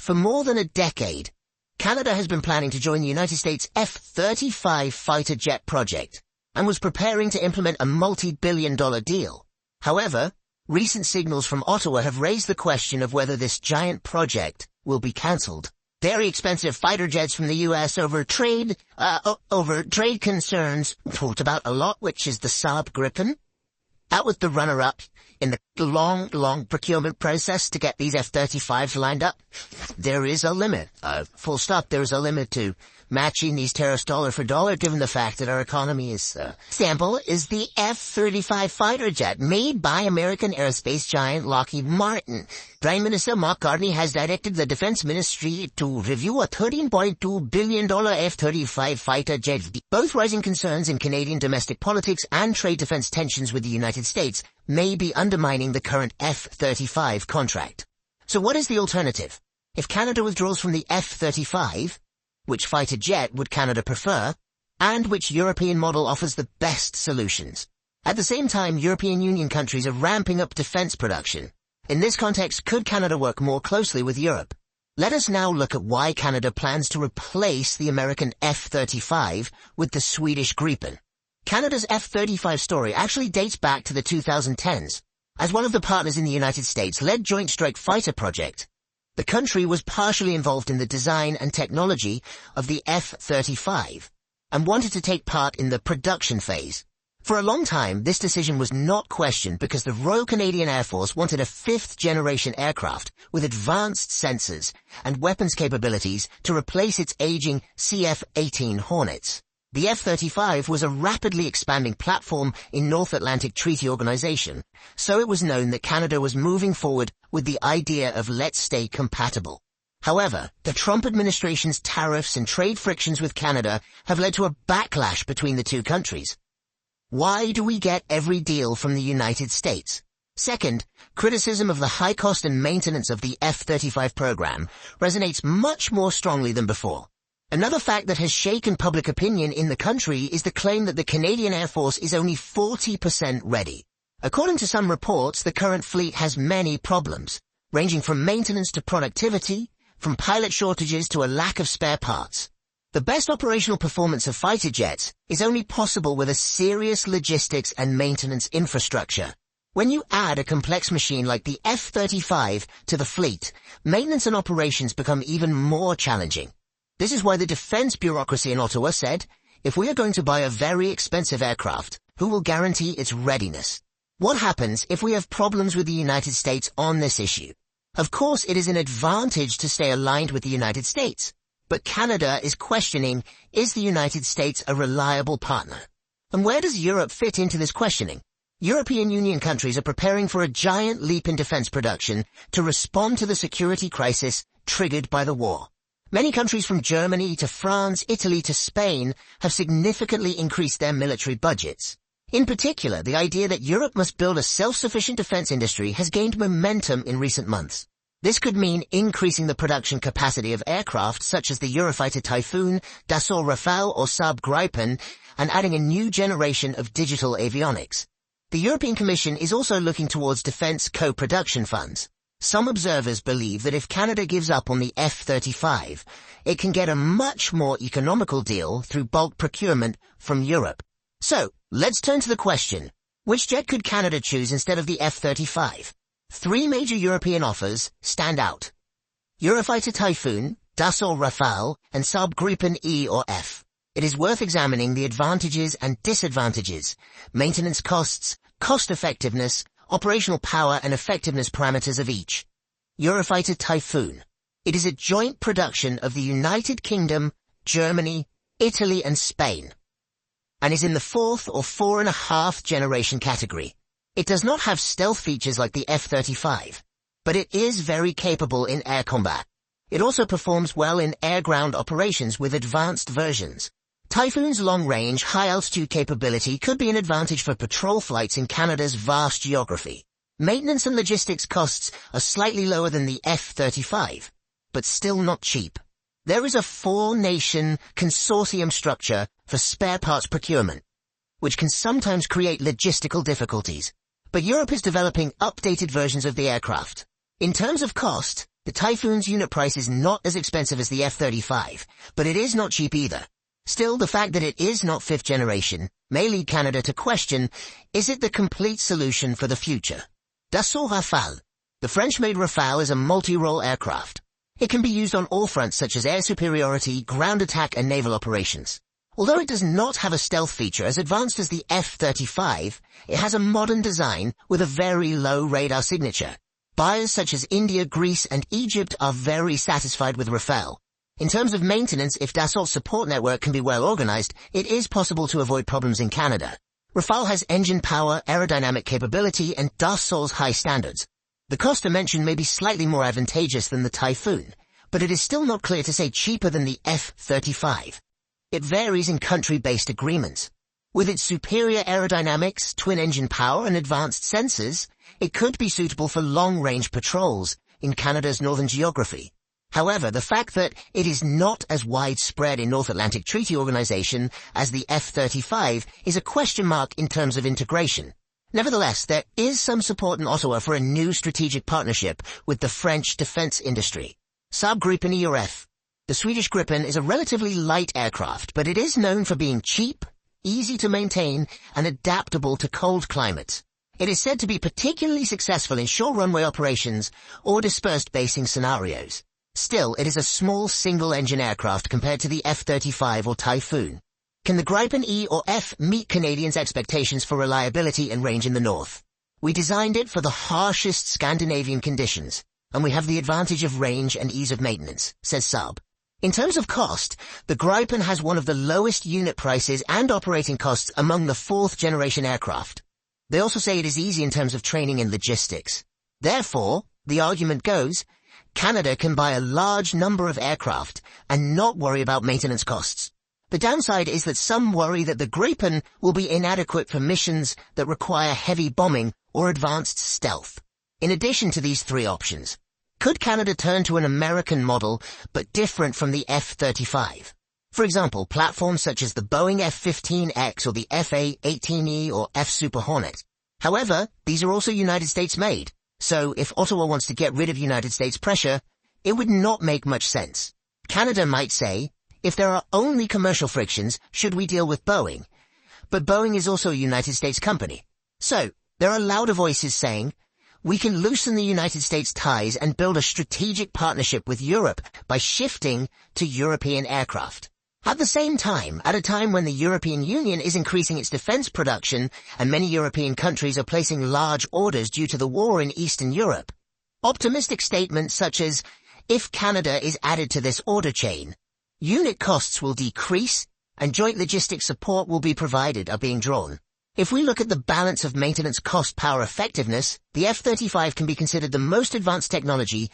For more than a decade, Canada has been planning to join the United States F-35 fighter jet project and was preparing to implement a multi-billion-dollar deal. However, recent signals from Ottawa have raised the question of whether this giant project will be cancelled. Very expensive fighter jets from the U.S. over trade concerns talked about a lot, which is the Saab Gripen. That was the runner-up in the long procurement process to get these F-35s lined up. There is a limit, full stop, there is a limit to matching these tariffs dollar for dollar, given the fact that our economy is, sample is the F-35 fighter jet made by American aerospace giant Lockheed Martin. Prime Minister Mark Carney has directed the Defense Ministry to review a $13.2 billion F-35 fighter jet. Both rising concerns in Canadian domestic politics and trade defense tensions with the United States may be undermining the current F-35 contract. So what is the alternative? If Canada withdraws from the F-35, which fighter jet would Canada prefer, and which European model offers the best solutions? At the same time, European Union countries are ramping up defense production. In this context, could Canada work more closely with Europe? Let us now look at why Canada plans to replace the American F-35 with the Swedish Gripen. Canada's F-35 story actually dates back to the 2010s. As one of the partners in the United States-led Joint Strike Fighter project, the country was partially involved in the design and technology of the F-35 and wanted to take part in the production phase. For a long time, this decision was not questioned because the Royal Canadian Air Force wanted a fifth-generation aircraft with advanced sensors and weapons capabilities to replace its aging CF-18 Hornets. The F-35 was a rapidly expanding platform in North Atlantic Treaty Organization, so it was known that Canada was moving forward with the idea of let's stay compatible. However, the Trump administration's tariffs and trade frictions with Canada have led to a backlash between the two countries. Why do we get every deal from the United States? Second, criticism of the high cost and maintenance of the F-35 program resonates much more strongly than before. Another fact that has shaken public opinion in the country is the claim that the Canadian Air Force is only 40% ready. According to some reports, the current fleet has many problems, ranging from maintenance to productivity, from pilot shortages to a lack of spare parts. The best operational performance of fighter jets is only possible with a serious logistics and maintenance infrastructure. When you add a complex machine like the F-35 to the fleet, maintenance and operations become even more challenging. This is why the defense bureaucracy in Ottawa said, if we are going to buy a very expensive aircraft, who will guarantee its readiness? What happens if we have problems with the United States on this issue? Of course, it is an advantage to stay aligned with the United States, but Canada is questioning, is the United States a reliable partner? And where does Europe fit into this questioning? European Union countries are preparing for a giant leap in defense production to respond to the security crisis triggered by the war. Many countries from Germany to France, Italy to Spain have significantly increased their military budgets. In particular, the idea that Europe must build a self-sufficient defense industry has gained momentum in recent months. This could mean increasing the production capacity of aircraft such as the Eurofighter Typhoon, Dassault Rafale or Saab Gripen, and adding a new generation of digital avionics. The European Commission is also looking towards defense co-production funds. Some observers believe that if Canada gives up on the F-35, it can get a much more economical deal through bulk procurement from Europe. So, let's turn to the question, which jet could Canada choose instead of the F-35? Three major European offers stand out: Eurofighter Typhoon, Dassault Rafale, and Saab Gripen E or F. It is worth examining the advantages and disadvantages, maintenance costs, cost-effectiveness, operational power and effectiveness parameters of each. Eurofighter Typhoon. It is a joint production of the United Kingdom, Germany, Italy and Spain, and is in the fourth or 4.5 generation category. It does not have stealth features like the F-35, but it is very capable in air combat. It also performs well in air-ground operations with advanced versions. Typhoon's long-range, high-altitude capability could be an advantage for patrol flights in Canada's vast geography. Maintenance and logistics costs are slightly lower than the F-35, but still not cheap. There is a 4-nation consortium structure for spare parts procurement, which can sometimes create logistical difficulties. But Europe is developing updated versions of the aircraft. In terms of cost, The Typhoon's unit price is not as expensive as the F-35, but it is not cheap either. Still, the fact that it is not fifth generation may lead Canada to question, is it the complete solution for the future? Dassault Rafale. The French-made Rafale is a multi-role aircraft. It can be used on all fronts such as air superiority, ground attack, and naval operations. Although it does not have a stealth feature as advanced as the F-35, it has a modern design with a very low radar signature. Buyers such as India, Greece, and Egypt are very satisfied with Rafale. In terms of maintenance, if Dassault's support network can be well organized, it is possible to avoid problems in Canada. Rafale has engine power, aerodynamic capability, and Dassault's high standards. The cost dimension may be slightly more advantageous than the Typhoon, but it is still not clear to say cheaper than the F-35. It varies in country-based agreements. With its superior aerodynamics, twin-engine power, and advanced sensors, it could be suitable for long-range patrols in Canada's northern geography. However, the fact that it is not as widespread in North Atlantic Treaty Organization as the F-35 is a question mark in terms of integration. Nevertheless, there is some support in Ottawa for a new strategic partnership with the French defense industry. Saab Gripen ERF. The Swedish Gripen is a relatively light aircraft, but it is known for being cheap, easy to maintain, and adaptable to cold climates. It is said to be particularly successful in short runway operations or dispersed basing scenarios. Still, it is a small single-engine aircraft compared to the F-35 or Typhoon. Can the Gripen E or F meet Canadians' expectations for reliability and range in the north? We designed it for the harshest Scandinavian conditions, and we have the advantage of range and ease of maintenance, says Saab. In terms of cost, the Gripen has one of the lowest unit prices and operating costs among the fourth-generation aircraft. They also say it is easy in terms of training and logistics. Therefore, the argument goes, Canada can buy a large number of aircraft and not worry about maintenance costs. The downside is that some worry that the Gripen will be inadequate for missions that require heavy bombing or advanced stealth. In addition to these three options, could Canada turn to an American model but different from the F-35? For example, platforms such as the Boeing F-15X or the FA-18E or F-Super Hornet. However, these are also United States made, so if Ottawa wants to get rid of United States pressure, it would not make much sense. Canada might say, if there are only commercial frictions, should we deal with Boeing? But Boeing is also a United States company. So, there are louder voices saying, we can loosen the United States ties and build a strategic partnership with Europe by shifting to European aircraft. At the same time, at a time when the European Union is increasing its defense production and many European countries are placing large orders due to the war in Eastern Europe, optimistic statements such as, if Canada is added to this order chain, unit costs will decrease and joint logistics support will be provided are being drawn. If we look at the balance of maintenance cost-power effectiveness, the F-35 can be considered the most advanced technology